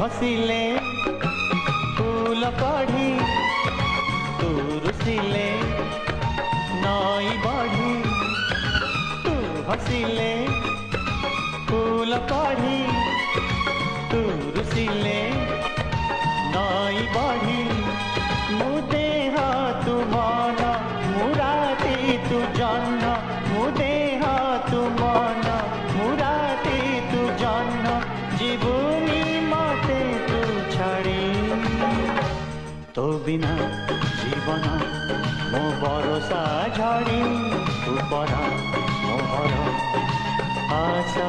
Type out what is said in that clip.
हसिले फूल कढ़ी तू रुसिले नई बढ़ी तू हसिले फूल कढ़ी तू रुसिले नई बढ़ी मुदेह तू मन मुराती तू जन्न मुदेह तू मन मुराती तू जन्न जीवनी मते तू छाड़ी तो बिना जीवन मो भरोसा झाड़ी तू परा मोहर आशा